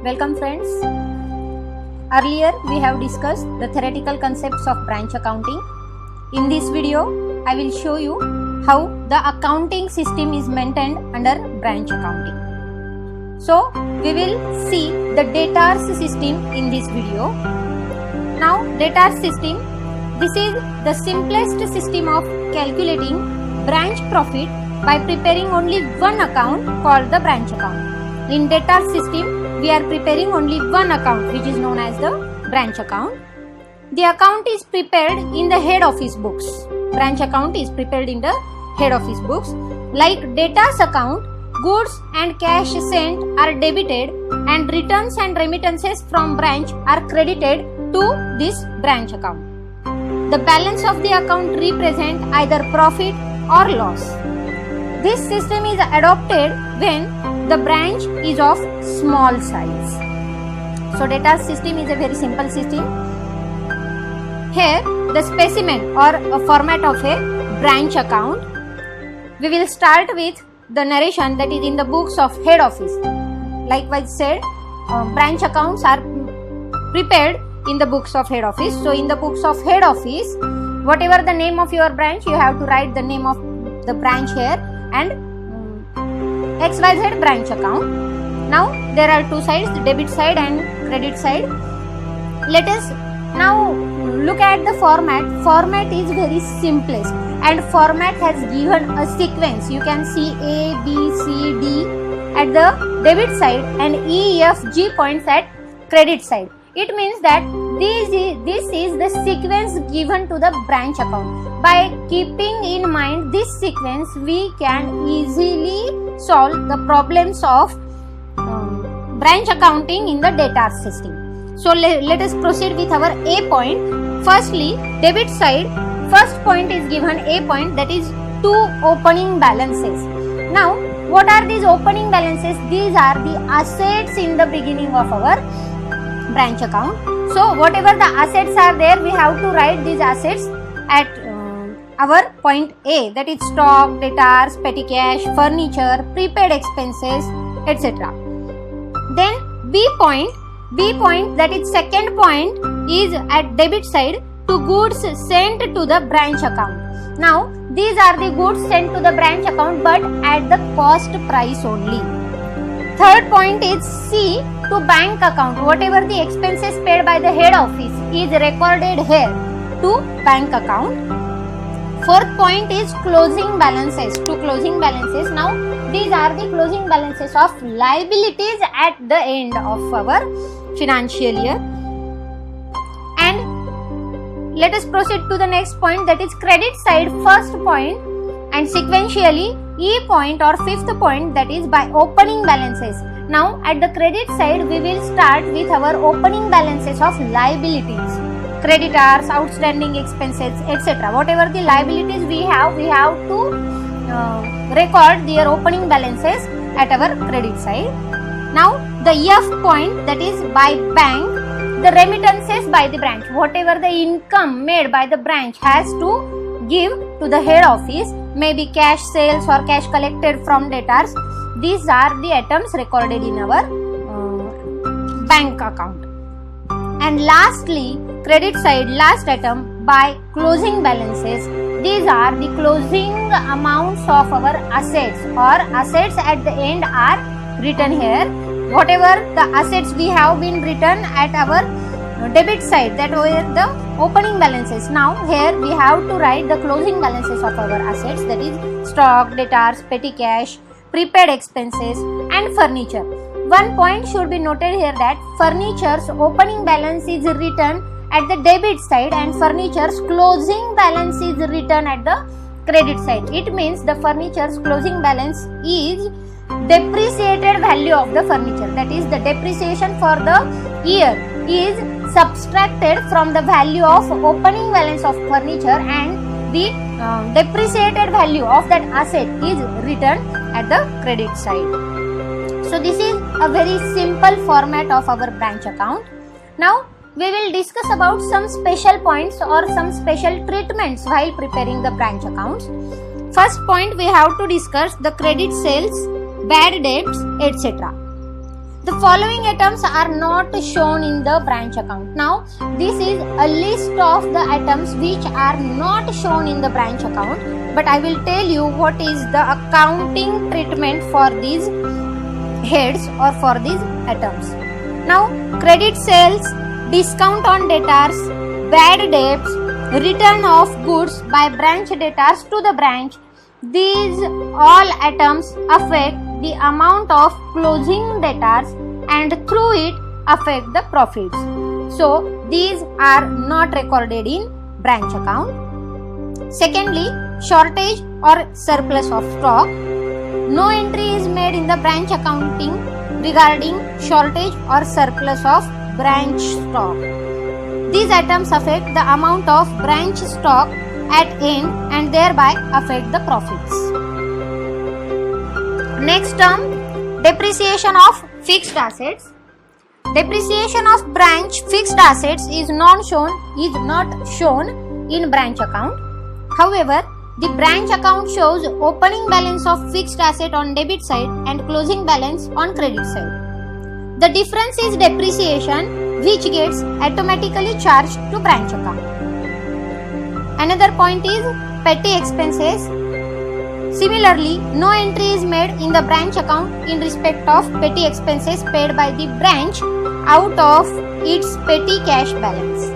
Welcome friends. Earlier we have discussed the theoretical concepts of branch accounting. In this video I will show you how the accounting system is maintained under branch accounting. So we will see the debtors system in this video. Now debtors system, this is the simplest system of calculating branch profit by preparing only one account called the branch account. In debtors system we are preparing only one account which is known as the branch account. The account is prepared in the head office books. Branch account is prepared in the head office books. Like debtors account, goods and cash sent are debited and returns and remittances from branch are credited to this branch account. The balance of the account represent either profit or loss. This system is adopted when the branch is of small size. So debtors system is a very simple system. Here the specimen or a format of a branch account. We will start with the narration that is in the books of head office. Likewise said, branch accounts are prepared in the books of head office. So in the books of head office, whatever the name of your branch, you have to write the name of the branch here and XYZ branch account. Now there are two sides, the debit side and credit side. Let us now look at the format. Format is very simplest and format has given a sequence. You can see A, B, C, D at the debit side and E, F, G points at credit side. It means that this is the sequence given to the branch account. By keeping in mind this sequence, we can easily solve the problems of branch accounting in the debtors system. So let us proceed with our A point. Firstly, debit side, first point is given A point, that is 2 opening balances. Now, what are these opening balances? These are the assets in the beginning of our branch account. So whatever the assets are there, we have to write these assets at our point A, that is stock, debtors, petty cash, furniture, prepaid expenses, etc. Then B point, that is second point, is at debit side to goods sent to the branch account. Now these are the goods sent to the branch account but at the cost price only. Third point is C, to bank account. Whatever the expenses paid by the head office is recorded here to bank account. Fourth point is closing balances, to closing balances. Now these are the closing balances of liabilities at the end of our financial year. And let us proceed to the next point, that is credit side, first point, and sequentially E point or fifth point, that is by opening balances. Now at the credit side we will start with our opening balances of liabilities, creditors, outstanding expenses, etc. Whatever the liabilities we have to record their opening balances at our credit side. Now the F point, that is by bank, the remittances by the branch. Whatever the income made by the branch has to give to the head office, maybe cash sales or cash collected from debtors. These are the items recorded in our bank account. And lastly, credit side, last item, by closing balances. These are the closing amounts of our assets, or assets at the end are written here. Whatever the assets we have been written at our debit side, that were the opening balances. Now here we have to write the closing balances of our assets, that is stock, debtors, petty cash, prepaid expenses and furniture. One point should be noted here, that furniture's opening balance is written at the debit side and furniture's closing balance is written at the credit side. It means the furniture's closing balance is depreciated value of the furniture, that is the depreciation for the year is subtracted from the value of opening balance of furniture and the depreciated value of that asset is written at the credit side. So this is a very simple format of our branch account. Now we will discuss about some special points or some special treatments while preparing the branch accounts. First point, we have to discuss the credit sales, bad debts, etc. The following items are not shown in the branch account. Now, this is a list of the items which are not shown in the branch account, but I will tell you what is the accounting treatment for these heads or for these items. Now, credit sales, discount on debtors, bad debts, return of goods by branch debtors to the branch. These all items affect the amount of closing debtors and through it affect the profits. So these are not recorded in branch account. Secondly, shortage or surplus of stock. No entry is made in the branch accounting regarding shortage or surplus of branch stock. These items affect the amount of branch stock at end and thereby affect the profits. Next term, depreciation of fixed assets. Depreciation of branch fixed assets is not shown in branch account. However, the branch account shows opening balance of fixed asset on debit side and closing balance on credit side. The difference is depreciation, which gets automatically charged to branch account. Another point is petty expenses. Similarly, no entry is made in the branch account in respect of petty expenses paid by the branch out of its petty cash balance.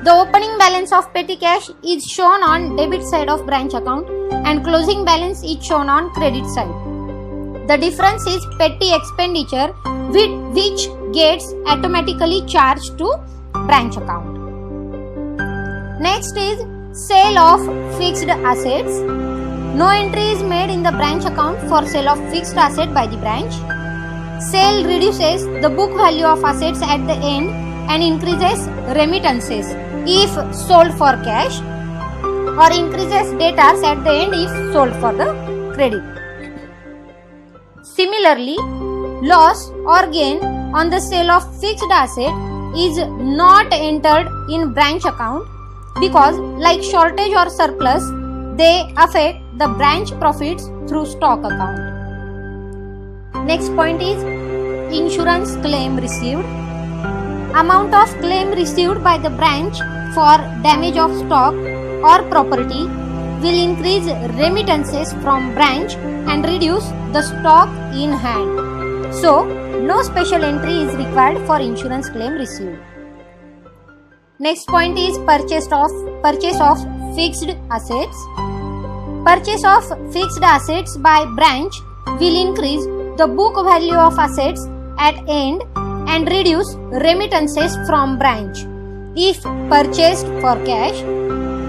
The opening balance of petty cash is shown on debit side of branch account and closing balance is shown on credit side. The difference is petty expenditure which gets automatically charged to branch account. Next is sale of fixed assets. No entry is made in the branch account for sale of fixed asset by the branch. Sale reduces the book value of assets at the end and increases remittances if sold for cash, or increases debtors at the end if sold for the credit. Similarly, loss or gain on the sale of fixed asset is not entered in branch account because, like shortage or surplus, they affect the branch profits through stock account. Next point is insurance claim received. Amount of claim received by the branch for damage of stock or property will increase remittances from branch and reduce the stock in hand. So, no special entry is required for insurance claim received. Next point is purchase of fixed assets. Purchase of fixed assets by branch will increase the book value of assets at end and reduce remittances from branch if purchased for cash,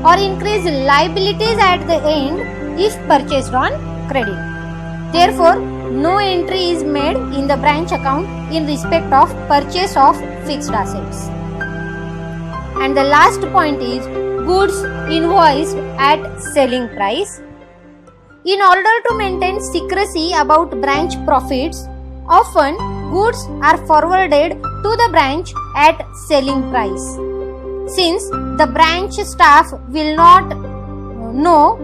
or increase liabilities at the end if purchased on credit. Therefore, no entry is made in the branch account in respect of purchase of fixed assets. And the last point is goods invoiced at selling price. In order to maintain secrecy about branch profits, often goods are forwarded to the branch at selling price. Since the branch staff will not know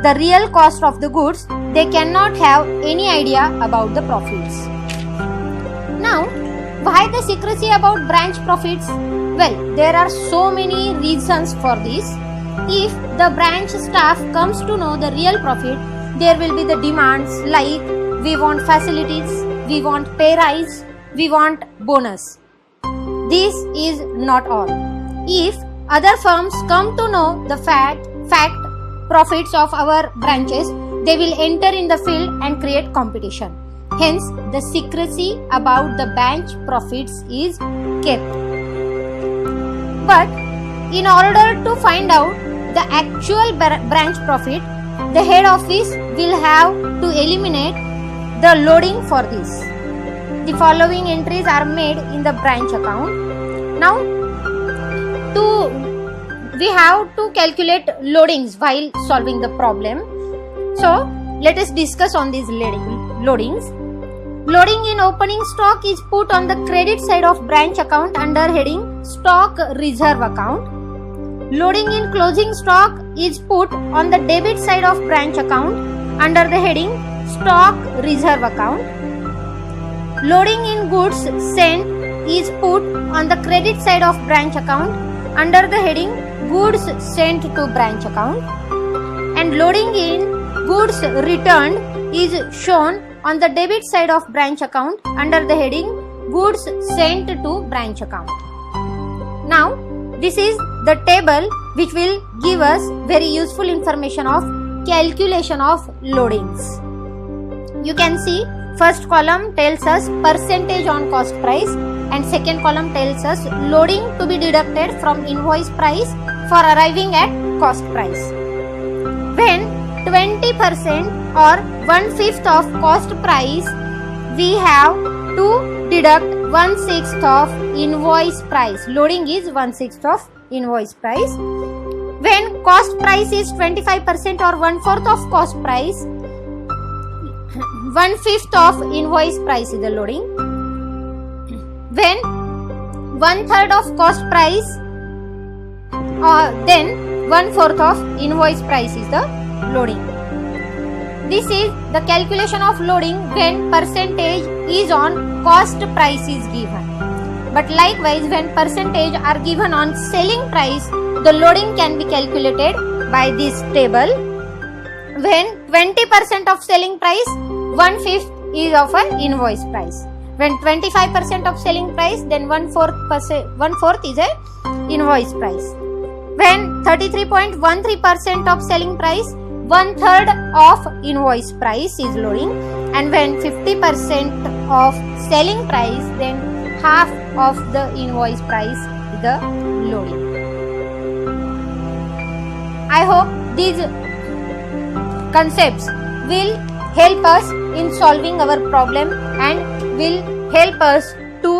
the real cost of the goods, they cannot have any idea about the profits. Now, why the secrecy about branch profits? Well, there are so many reasons for this. If the branch staff comes to know the real profit, there will be the demands like we want facilities, we want pay rise, we want bonus. This is not all. If other firms come to know the fact profits of our branches, they will enter in the field and create competition. Hence, the secrecy about the branch profits is kept. But in order to find out the actual branch profit, the head office will have to eliminate the loading for this. The following entries are made in the branch account. Now, we have to calculate loadings while solving the problem. So, let us discuss on these loadings. Loading in opening stock is put on the credit side of branch account under heading Stock Reserve Account. Loading in closing stock is put on the debit side of branch account under the heading Stock Reserve Account. loading in goods sent is put on the credit side of branch account under the heading goods sent to branch account, and loading in goods returned is shown on the debit side of branch account under the heading goods sent to branch account. Now this is the table which will give us very useful information of calculation of loadings. You can see first column tells us percentage on cost price and second column tells us loading to be deducted from invoice price for arriving at cost price. When 20% or 1/5 of cost price, we have to deduct 1/6 of invoice price. Loading is 1/6 of invoice price. When cost price is 25% or 1/4 of cost price, 1/5 of invoice price is the loading. When 1/3 of cost price, then 1/4 of invoice price is the loading. This is the calculation of loading when percentage is on cost price is given. But likewise, when percentage are given on selling price, the loading can be calculated by this table. When 20% of selling price, 1/5 is of an invoice price. When 25% of selling price, then 1/4 is a invoice price. When 33.13% of selling price, 1/3 of invoice price is loading, and when 50% of selling price, then half of the invoice price is the loading. I hope these concepts will help us in solving our problem and will help us to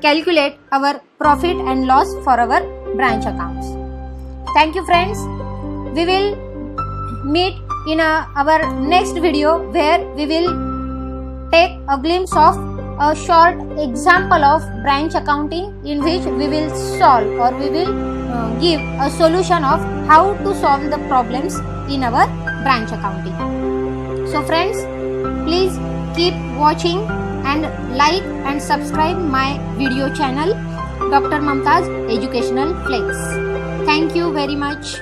calculate our profit and loss for our branch accounts. Thank you friends. We will meet in our next video where we will take a glimpse of a short example of branch accounting in which we will solve or we will give a solution of how to solve the problems in our branch accounting. So friends, please keep watching and like and subscribe my video channel Dr. Mamtaz Educational Flex. Thank you very much.